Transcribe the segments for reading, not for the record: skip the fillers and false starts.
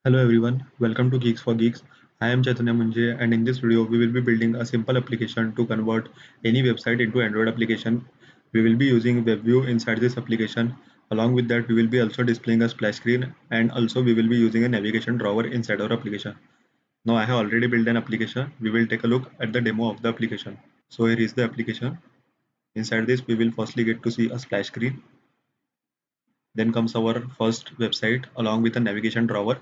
Hello everyone, welcome to Geeks for Geeks. I am Chaitanya Munje and in this video we will be building a simple application to convert any website into Android application. We will be using WebView inside this application. Along with that we will be also displaying a splash screen and also we will be using a navigation drawer inside our application. Now I have already built an application. We will take a look at the demo of the application. So here is the application. Inside this we will firstly get to see a splash screen. Then comes our first website along with a navigation drawer.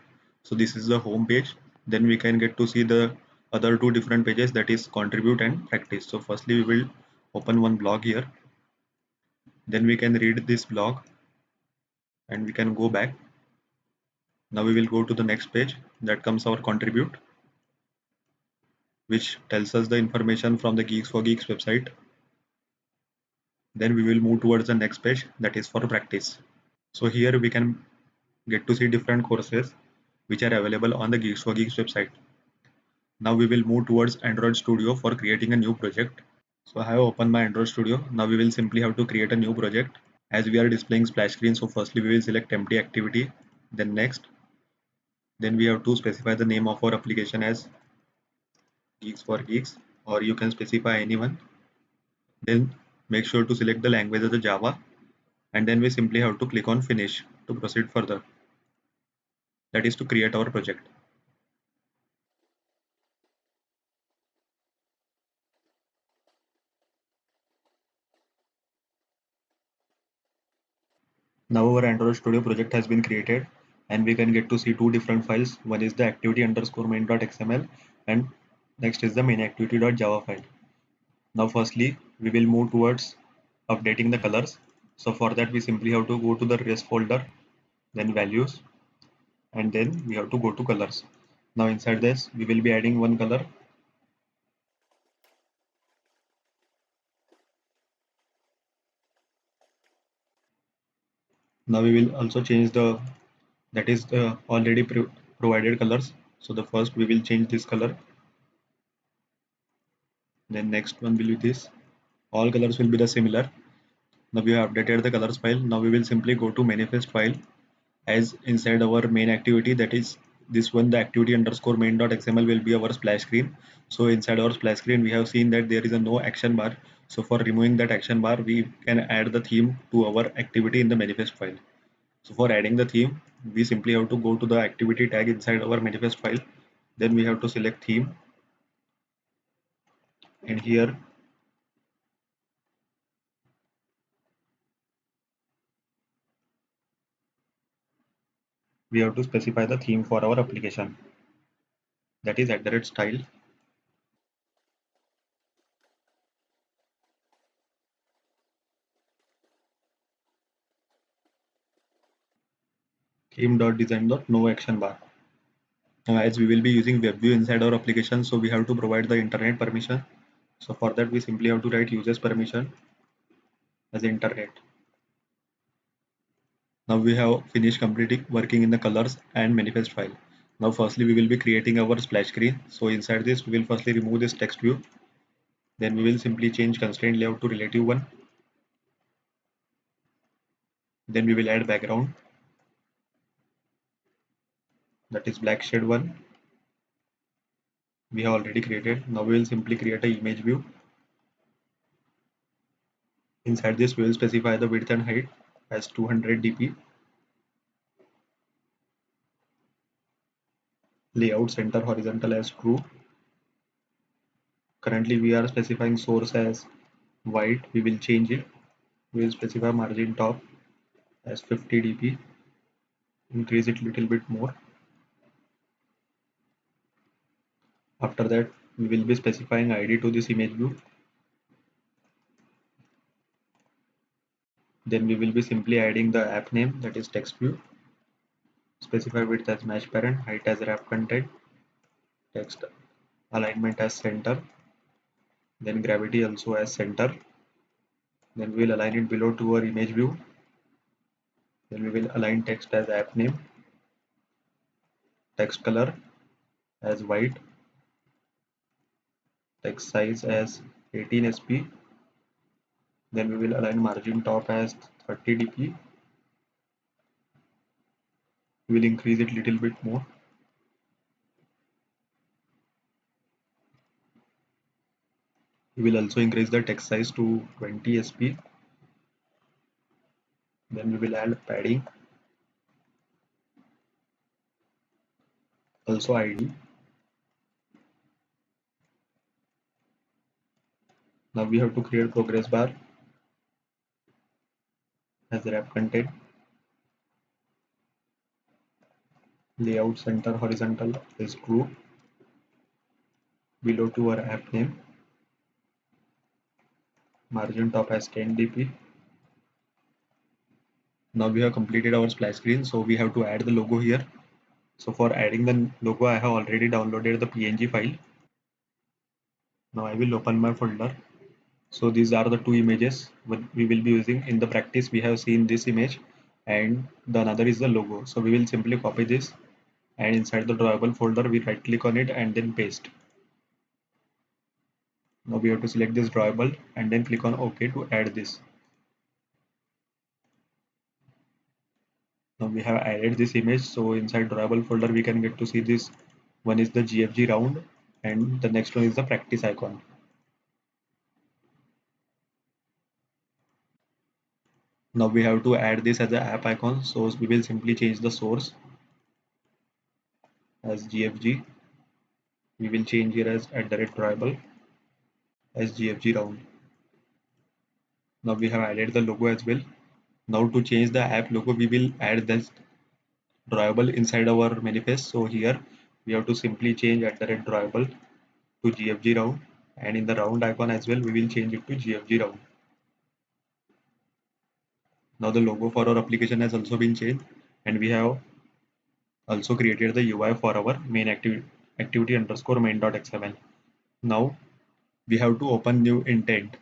So this is the home page. Then we can get to see the other two different pages, that is contribute and practice. So firstly we will open one blog here. Then we can read this blog and we can go back. Now we will go to the next page, that comes our contribute, which tells us the information from the Geeks for Geeks website. Then we will move towards the next page, that is for practice. So here we can get to see different courses which are available on the Geeks for Geeks website. Now we will move towards Android Studio for creating a new project. So I have opened my Android Studio. Now we will simply have to create a new project. As we are displaying splash screen, so firstly we will select empty activity, then next. Then we have to specify the name of our application as Geeks for Geeks, or you can specify anyone. Then make sure to select the language as the Java, and then we simply have to click on finish to proceed further. That is to create our project. Now our Android Studio project has been created and we can get to see two different files. One is the activity underscore main.xml and next is the main activity.java file. Now firstly, we will move towards updating the colors. So for that we simply have to go to the res folder, then values, and then we have to go to colors. Now inside this we will be adding one color. Now we will also change the, that is the already provided colors. So the first we will change this color, then next one will be this. All colors will be the similar. Now we have updated the colors file. Now we will simply go to manifest file as inside our main activity, that is this one, the activity underscore main.xml will be our splash screen. So inside our splash screen we have seen that there is a no action bar. So for removing that action bar we can add the theme to our activity in the manifest file. So for adding the theme we simply have to go to the activity tag inside our manifest file. Then we have to select theme, and here we have to specify the theme for our application, that is @style. Theme.design.no action bar. Now as we will be using WebView inside our application, so we have to provide the internet permission. So for that we simply have to write users permission as internet. Now we have finished completing working in the colors and manifest file. Now firstly we will be creating our splash screen. So inside this we will firstly remove this text view. Then we will simply change constraint layout to relative one. Then we will add background, that is black shade one. We have already created. Now we will simply create an image view. Inside this we will specify the width and height as 200 dp. Layout center horizontal as true. Currently we are specifying source as white. We will change it. We will specify margin top as 50 dp. Increase it little bit more. After that we will be specifying id to this image view. Then we will be simply adding the app name, that is text view. Specify width as match parent, height as wrap content, text alignment as center, then gravity also as center. Then we will align it below to our image view. Then we will align text as app name, text color as white, text size as 18 sp. Then we will align margin top as 30 dp. We will increase it little bit more. We will also increase the text size to 20 sp. Then we will add padding, also ID. Now we have to create progress bar as wrap content, layout center horizontal is true, below to our app name, margin top as 10 dp. Now we have completed our splash screen, so we have to add the logo here. So for adding the logo, I have already downloaded the PNG file. Now I will open my folder. So these are the two images we will be using. In the practice, we have seen this image and the another is the logo. So we will simply copy this, and inside the drawable folder, we right click on it and then paste. Now we have to select this drawable and then click on OK to add this. Now we have added this image. So inside drawable folder, we can get to see this. One is the GFG round and the next one is the practice icon. Now we have to add this as an app icon. So we will simply change the source as GFG. We will change here as @drawable as GFG round. Now we have added the logo as well. Now to change the app logo, we will add this drawable inside our manifest. So here we have to simply change @drawable to GFG round, and in the round icon as well, we will change it to GFG round. Now the logo for our application has also been changed, and we have also created the UI for our main activity underscore main.xml. Now we have to open new intent.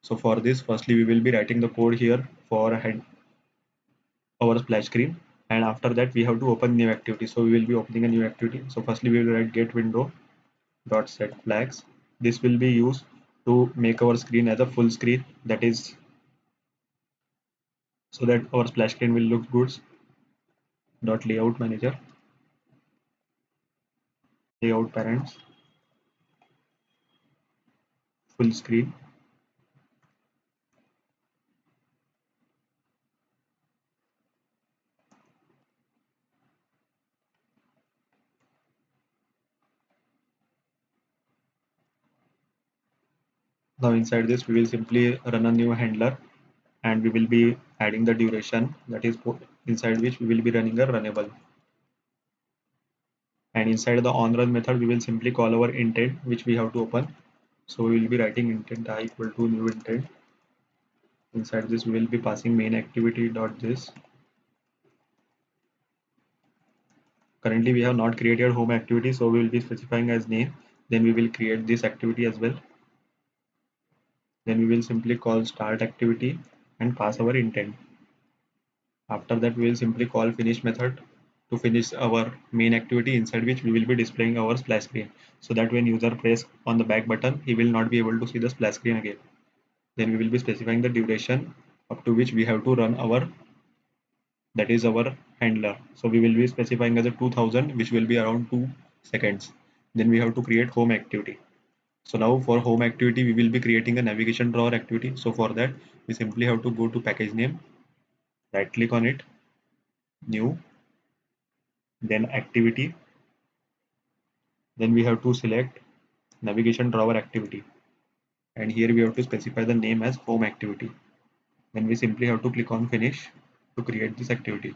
So for this, firstly we will be writing the code here for our splash screen, and after that we have to open new activity. So we will be opening a new activity. So firstly we will write get window dot set flags. This will be used to make our screen as a full screen, that is so that our splash screen will look good. Dot layout manager, layout parents, full screen. Now inside this we will simply run a new handler, and we will be adding the duration, that is inside which we will be running a runnable. And inside the onRun method, we will simply call our intent which we have to open. So we will be writing intent I equal to new intent. Inside this we will be passing main activity dot this. Currently we have not created home activity, so we will be specifying as name. Then we will create this activity as well. Then we will simply call start activity and pass our intent. After that we will simply call finish method to finish our main activity, inside which we will be displaying our splash screen, so that when user press on the back button, he will not be able to see the splash screen again. Then we will be specifying the duration up to which we have to run our, that is our handler. So we will be specifying as a 2000, which will be around 2 seconds. Then we have to create home activity. So now for home activity, we will be creating a navigation drawer activity. So for that, we simply have to go to package name, right click on it, new, then activity. Then we have to select navigation drawer activity. And here we have to specify the name as home activity. Then we simply have to click on finish to create this activity.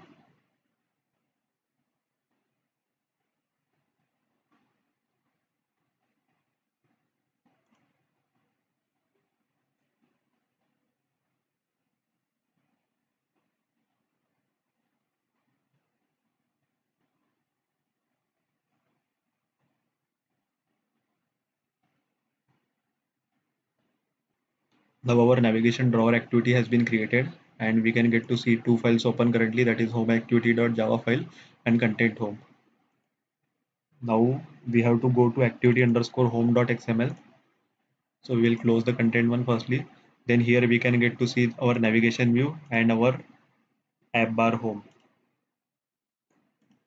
Now our navigation drawer activity has been created, and we can get to see two files open currently, that is home activity.java file and content home. Now we have to go to activity underscore home.xml. So we will close the content one firstly. Then here we can get to see our navigation view and our app bar home.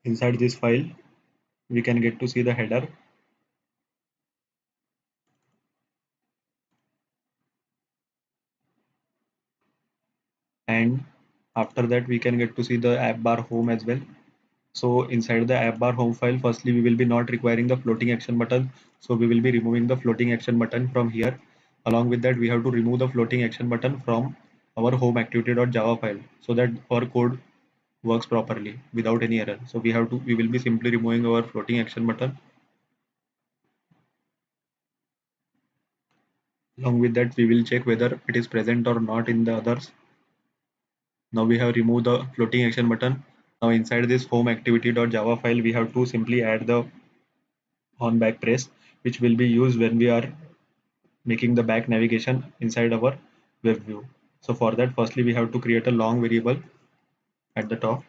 Inside this file, we can get to see the header, and after that we can get to see the app bar home as well. So inside the app bar home file, firstly we will be not requiring the floating action button, so we will be removing the floating action button from here. Along with that, we have to remove the floating action button from our home activity.java file so that our code works properly without any error. So we will be simply removing our floating action button. Along with that, we will check whether it is present or not in the others. Now we have removed the floating action button. Now inside this home activity.java file, we have to simply add the on back press, which will be used when we are making the back navigation inside our web view. So for that, firstly we have to create a long variable at the top.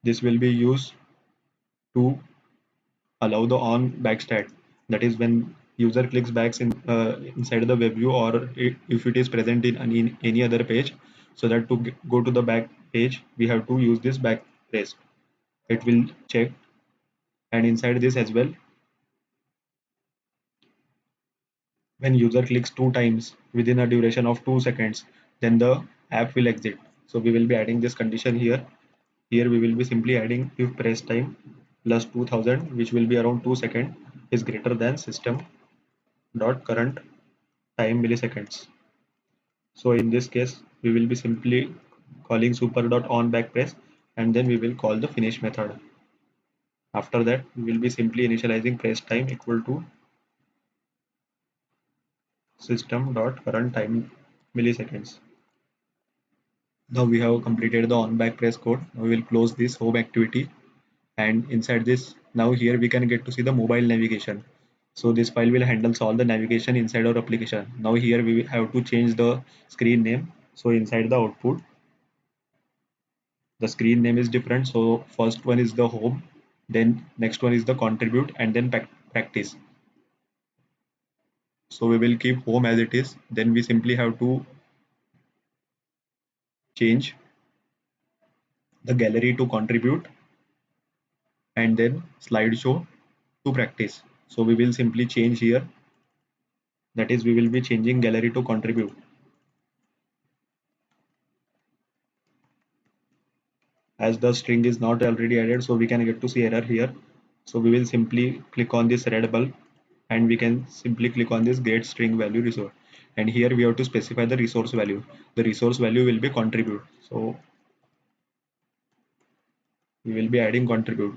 This will be used to allow the on back stat. That is when user clicks back inside the web view, or if it is present in any other page. So that to go to the back page, we have to use this back press. It will check, and inside this as well, when user clicks 2 times within a duration of 2 seconds, then the app will exit. So we will be adding this condition here. Here we will be simply adding if press time plus 2000, which will be around 2 seconds, is greater than system dot current time milliseconds. So in this case, we will be simply calling super dot on back press, and then we will call the finish method. After that, we will be simply initializing press time equal to system dot current time milliseconds. Now we have completed the on back press code. Now we will close this home activity, and inside this, now here we can get to see the mobile navigation. So this file will handles all the navigation inside our application. Now here we have to change the screen name. So inside the output, the screen name is different. So first one is the home, then next one is the contribute, and then practice. So we will keep home as it is. Then we simply have to change the gallery to contribute, and then slideshow to practice. So we will simply change here. That is, we will be changing gallery to contribute. As the string is not already added, so we can get to see error here. So we will simply click on this red bulb, and we can simply click on this get string value resource, and here we have to specify the resource value. The resource value will be contribute, so we will be adding contribute.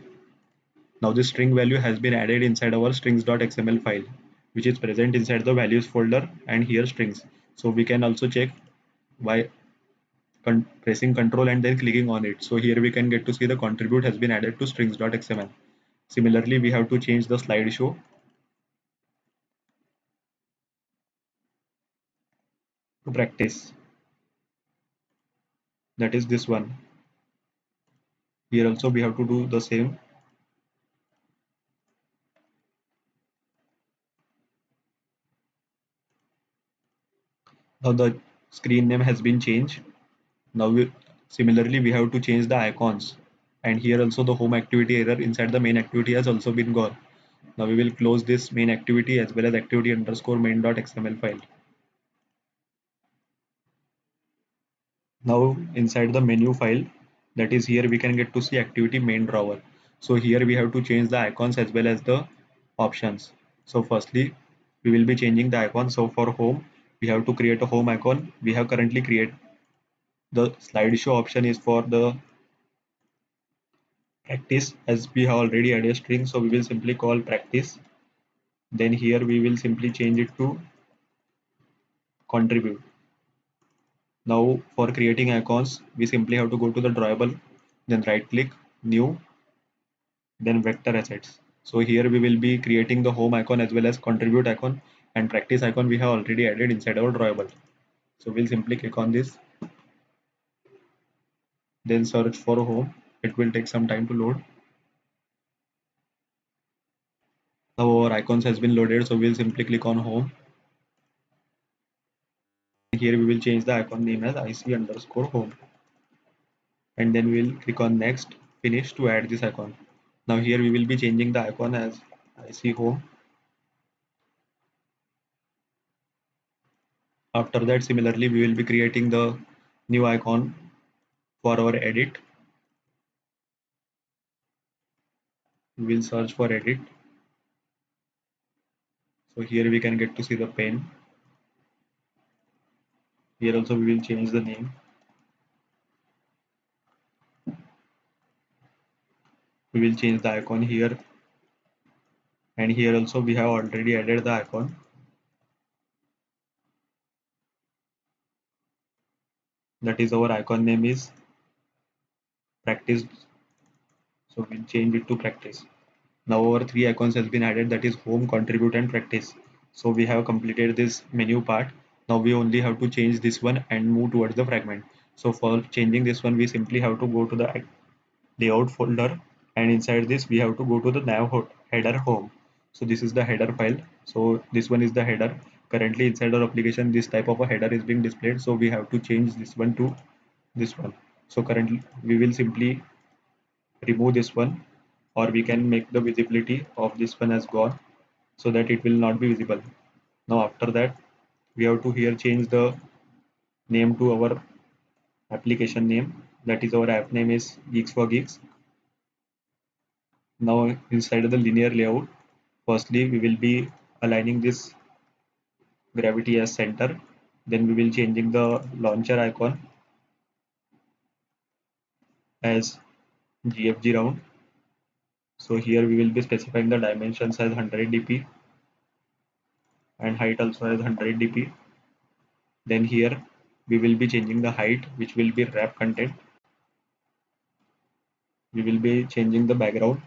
Now this string value has been added inside our strings.xml file, which is present inside the values folder, and here strings. So we can also check by pressing control and then clicking on it. So here we can get to see the contribute has been added to strings.xml. Similarly, we have to change the slideshow to practice. That is this one. Here also we have to do the same. Now the screen name has been changed. Now similarly we have to change the icons. And here also the home activity error inside the main activity has also been gone. Now we will close this main activity as well as activity underscore main.xml file. Now inside the menu file, that is here we can get to see activity main drawer. So here we have to change the icons as well as the options. So firstly, we will be changing the icon. So for home, we have to create a home icon. We have currently created the slideshow option is for the practice, as we have already added a string. So we will simply call practice. Then here we will simply change it to contribute. Now for creating icons, we simply have to go to the drawable, then right click, new, then vector assets. So here we will be creating the home icon as well as contribute icon, and practice icon we have already added inside our drawable. So we'll simply click on this, then search for home. It will take some time to load. Now our icons has been loaded, so we'll simply click on home. Here we will change the icon name as IC underscore home, and then we'll click on next, finish to add this icon. Now here we will be changing the icon as IC home. After that, similarly, we will be creating the new icon for our edit. We will search for edit. So here we can get to see the pen. Here also we will change the name. We will change the icon here, and here also we have already added the icon. That is our icon name is practice. So we'll change it to practice. Now our three icons has been added, that is home, contribute and practice. So we have completed this menu part. Now we only have to change this one and move towards the fragment. So for changing this one, we simply have to go to the layout folder, and inside this we have to go to the nav header home. So this is the header file. So this one is the header. Currently inside our application this type of a header is being displayed, so we have to change this one to this one. So currently we will simply remove this one, or we can make the visibility of this one as gone so that it will not be visible. Now after that we have to here change the name to our application name, that is our app name is Geeks for Geeks. Now inside the linear layout, firstly we will be aligning this gravity as center, then we will changing the launcher icon as GFG round. So here we will be specifying the dimensions as 100 dp and height also as 100 dp. Then here we will be changing the height, which will be wrap content. We will be changing the background,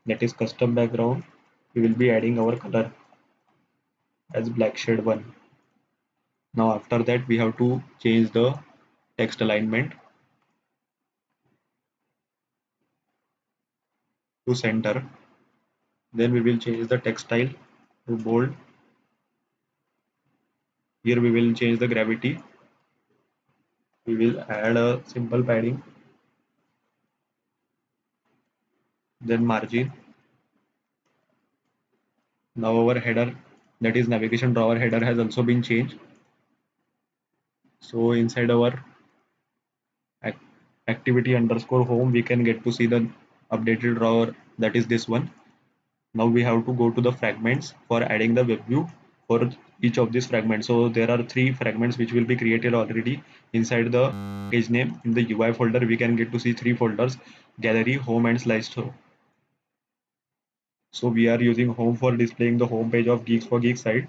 that is custom background. We will be adding our color as black shade one. Now after that we have to change the text alignment to center. Then we will change the text style to bold. Here we will change the gravity. We will add a simple padding, then margin. Now our header, that is navigation drawer header, has also been changed. So inside our activity underscore home, we can get to see the updated drawer, that is this one. Now we have to go to the fragments for adding the web view for each of these fragments. So there are three fragments which will be created already inside the page name. In the UI folder we can get to see three folders: gallery, home and slideshow. So we are using home for displaying the home page of Geeks for Geeks site.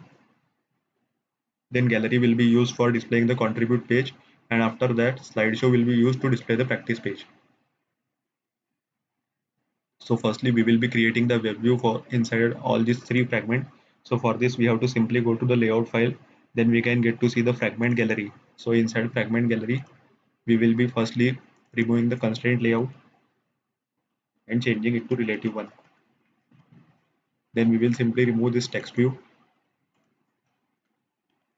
Then gallery will be used for displaying the contribute page, and after that slideshow will be used to display the practice page. So firstly we will be creating the web view for inside all these three fragments. So for this we have to simply go to the layout file, then we can get to see the fragment gallery. So inside fragment gallery we will be firstly removing the constraint layout and changing it to relative one. Then we will simply remove this text view,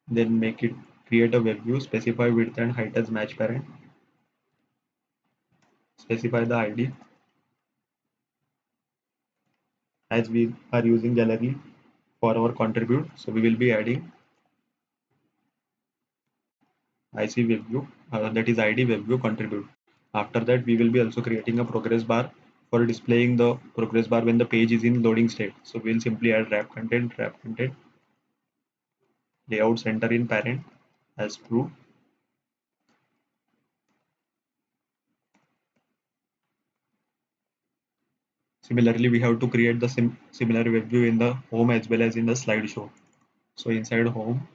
then make it create a web view, specify width and height as match parent, specify the ID as we are using gallery for our contribute. So we will be adding IC web view, that is ID web view contribute. After that we will be also creating a progress bar for displaying the progress bar when the page is in loading state. So we'll simply add wrap content, layout center in parent as true. Similarly we have to create the similar web view in the home as well as in the slideshow. So inside home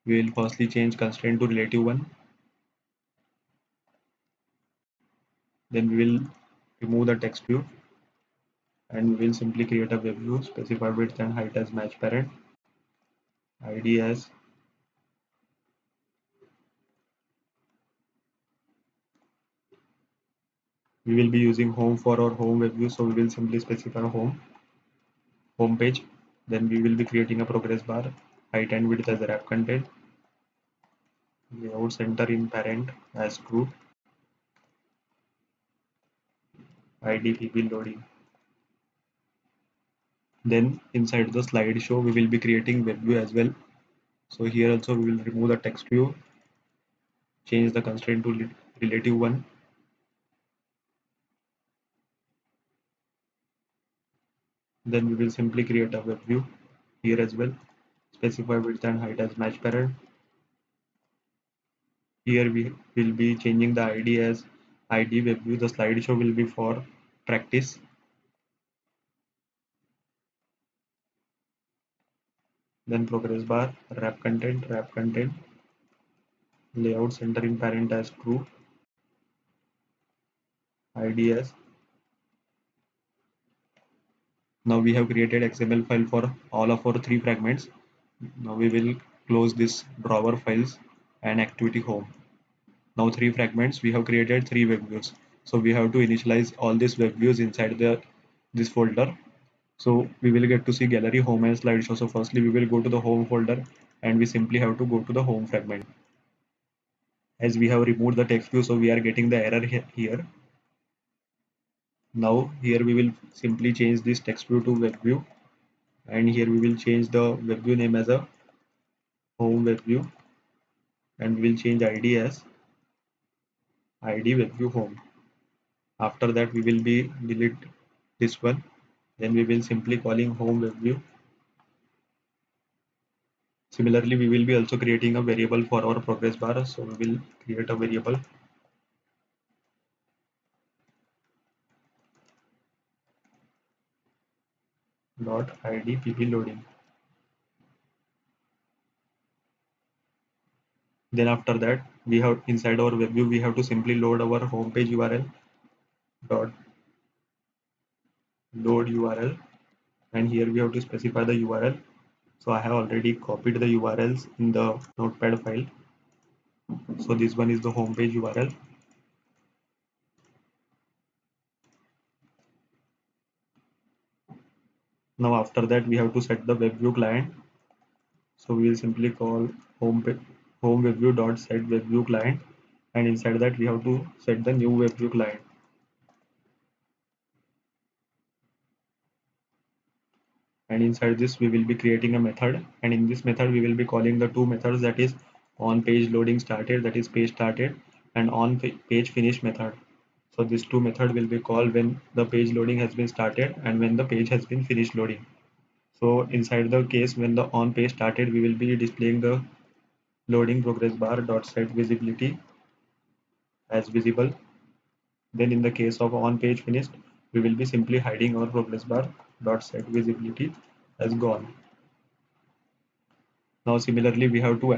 we will firstly change constraint to relative one, then we will remove the text view and we will simply create a web view, specify width and height as match parent, ID as we will be using home for our home web view, so we will simply specify home page. Then we will be creating a progress bar, height and width as wrap content, layout center in parent as true, ID PB loading. Then inside the slideshow we will be creating web view as well. So here also we will remove the text view, change the constraint to relative one. Then we will simply create a web view here as well. Specify width and height as match parent. Here we will be changing the ID as ID web view. The slideshow will be for practice. Then progress bar, wrap content, layout centering parent as true, ID as. Now we have created XML file for all of our three fragments. Now we will close this drawer files and activity home. Now three fragments, we have created three web views. So we have to initialize all these web views inside this folder. So we will get to see gallery, home and slideshow. So firstly we will go to the home folder and we simply have to go to the home fragment. As we have removed the text view, so we are getting the error here. Now here we will simply change this text view to web view, and here we will change the web view name as a home web view, and we will change ID as ID web view home. After that we will be delete this one, then we will simply calling home web view. Similarly we will be also creating a variable for our progress bar, so we will create a variable dot id pp loading. Then after that we have inside our web view we have to simply load our home page URL dot load URL, and here we have to specify the URL. So I have already copied the URLs in the notepad file. So this one is the home page URL. Now after that we have to set the web view client. So we will simply call home web view dot set web view client, and inside that we have to set the new web view client. And inside this we will be creating a method, and in this method we will be calling the two methods, that is on page loading started, that is page started, and on page finish method. So these two methods will be called when the page loading has been started and when the page has been finished loading. So inside the case when the on page started, we will be displaying the loading progress bar dot set visibility as visible. Then in the case of on page finished, we will be simply hiding our progress bar dot set visibility as gone. Now similarly we have to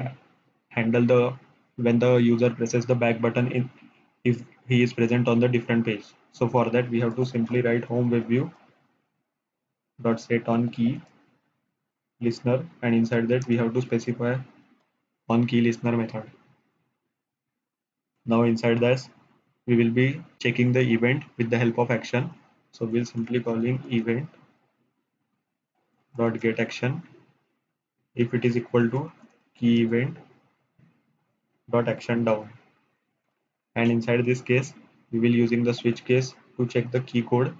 handle the when the user presses the back button in if he is present on the different page. So for that we have to simply write home web view dot set on key listener, and inside that we have to specify on key listener method. Now inside this we will be checking the event with the help of action. So we'll simply calling event dot get action if it is equal to key event dot action down, and inside this case we will using the switch case to check the key code,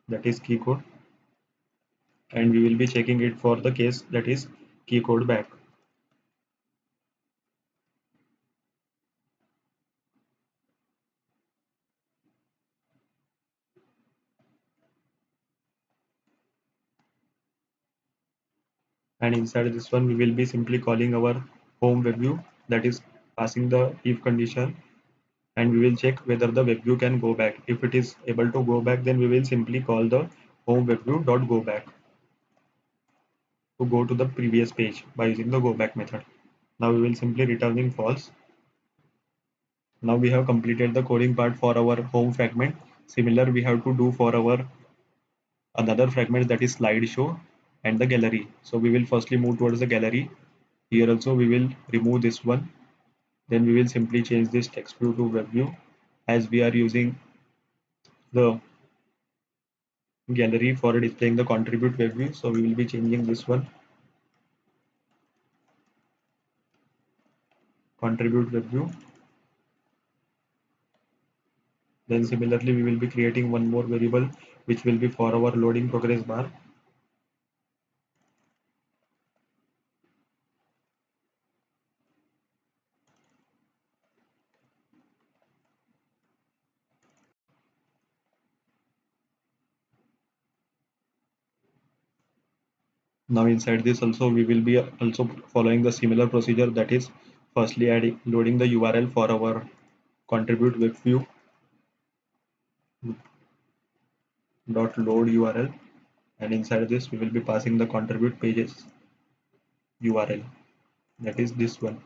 that is key code, and we will be checking it for the case that is key code back. And inside this one we will be simply calling our home web view, that is passing the if condition, and we will check whether the web view can go back. If it is able to go back, then we will simply call the home web view dot go back to go to the previous page by using the go back method. Now we will simply returning false. Now we have completed the coding part for our home fragment. Similar we have to do for our another fragment, that is slideshow and the gallery. So we will firstly move towards the gallery. Here also we will remove this one. Then we will simply change this text view to web view, as we are using the gallery for displaying the contribute web view. So we will be changing this one, contribute web view. Then similarly we will be creating one more variable which will be for our loading progress bar. Now inside this also we will be also following the similar procedure, that is firstly adding loading the URL for our contribute web view dot load URL, and inside this we will be passing the contribute pages URL, that is this one.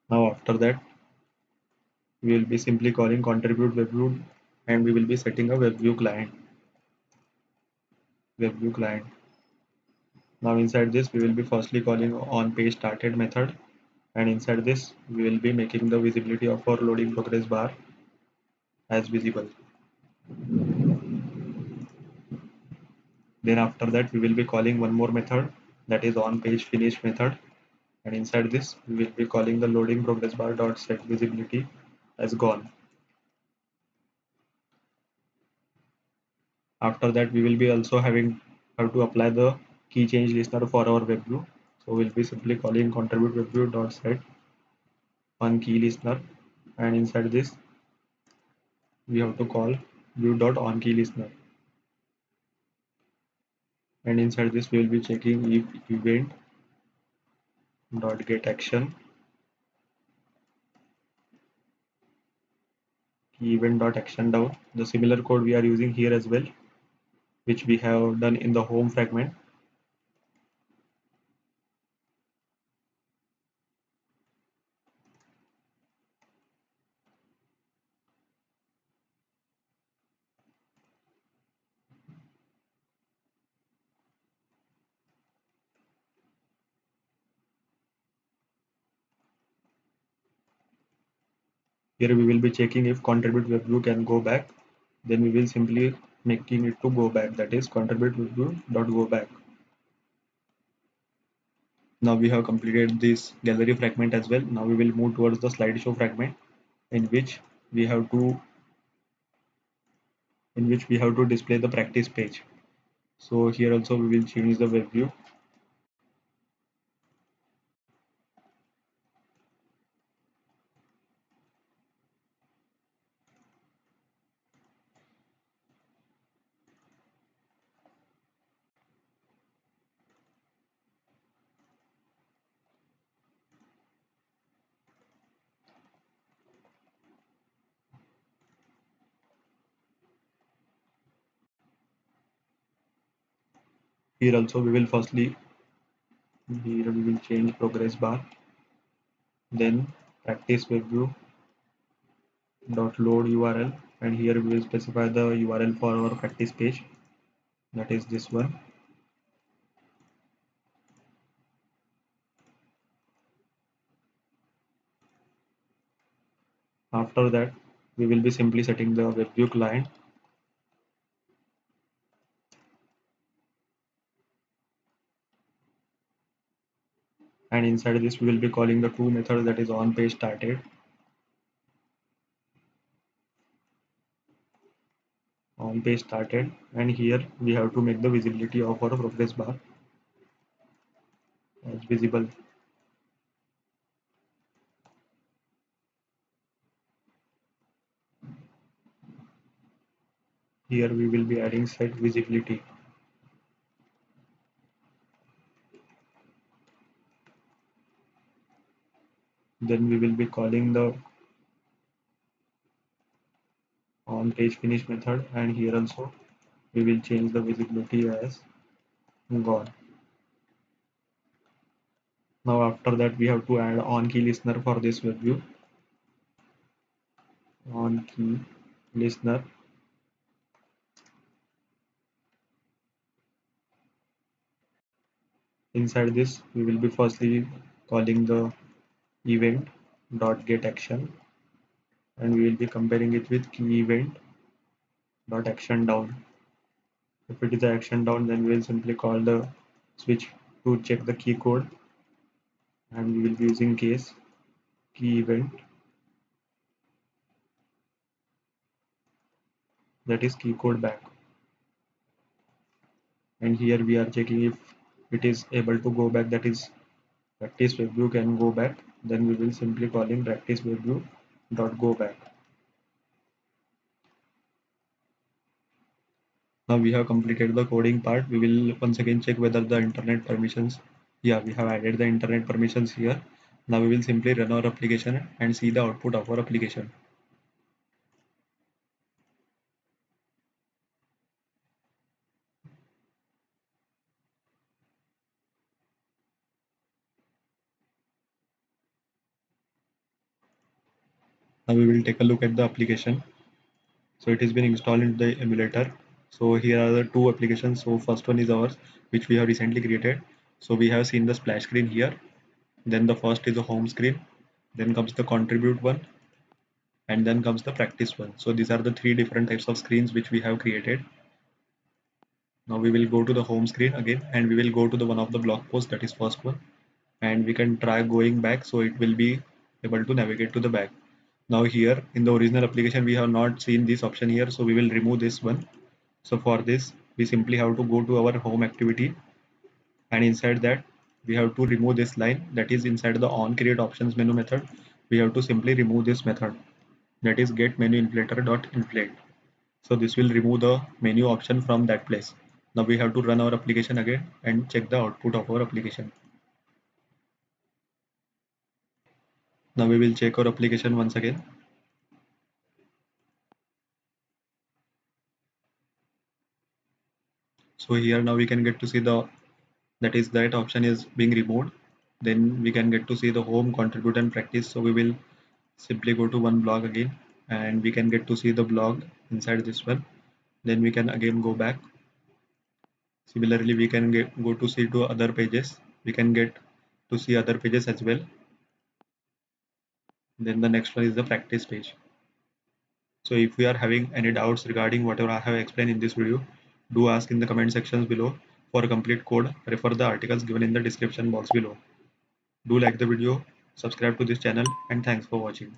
Now after that we will be simply calling contribute web view, and we will be setting a web view client. Now inside this we will be firstly calling on page started method, and inside this we will be making the visibility of our loading progress bar as visible. Then after that we will be calling one more method, that is on page finish method, and inside this we will be calling the loading progress bar dot set visibility as gone. After that we will be also have to apply the key change listener for our web view. So we'll be simply calling contribute web view dot set on key listener, and inside this we have to call view dot on key listener, and inside this we will be checking if event dot get action key event dot action down. The similar code we are using here as well, which we have done in the home fragment. Here we will be checking if contribute web view can go back. Then we will simply making it to go back, that is contribute web view dot go back. Now we have completed this gallery fragment as well. Now we will move towards the slideshow fragment, in which we have to display the practice page. So here also we will change the web view. Here also we will change progress bar, then practice web view dot load URL, and here we will specify the URL for our practice page, that is this one. After that we will be simply setting the web view client, and inside this we will be calling the two methods, that is on page started, and here we have to make the visibility of our progress bar as visible. Here we will be adding set visibility. Then we will be calling the on page finish method, and here also we will change the visibility as gone. Now after that we have to add on key listener for this web view. On key listener, inside this we will be firstly calling the event dot get action, and we will be comparing it with key event dot action down. If it is the action down, then we will simply call the switch to check the key code, and we will be using case key event, that is key code back. And here we are checking if it is able to go back, that is practice web view can go back. Then we will simply calling practice web view dot go back. Now we have completed the coding part. We will once again check whether the internet permissions. Yeah, we have added the internet permissions here. Now we will simply run our application and see the output of our application. Now we will take a look at the application. So it has been installed in the emulator. So here are the two applications. So first one is ours, which we have recently created. So we have seen the splash screen here. Then the first is the home screen. Then comes the contribute one, and then comes the practice one. So these are the three different types of screens which we have created. Now we will go to the home screen again, and we will go to the one of the blog posts, that is first one, and we can try going back, so it will be able to navigate to the back. Now here in the original application we have not seen this option here, so we will remove this one. So for this we simply have to go to our home activity, and inside that we have to remove this line, that is inside the on create options menu method. We have to simply remove this method, that is get menu inflator dot inflate. So this will remove the menu option from that place. Now we have to run our application again and check the output of our application. Now we will check our application once again. So here now we can get to see the, that is that option is being removed. Then we can get to see the home, contribute and practice. So we will simply go to one blog again, and we can get to see the blog inside this one. Then we can again go back. Similarly we can go to see to other pages. We can get to see other pages as well. Then the next one is the practice page. So if you are having any doubts regarding whatever I have explained in this video, do ask in the comment sections below. For a complete code, refer the articles given in the description box below. Do like the video, subscribe to this channel, and thanks for watching.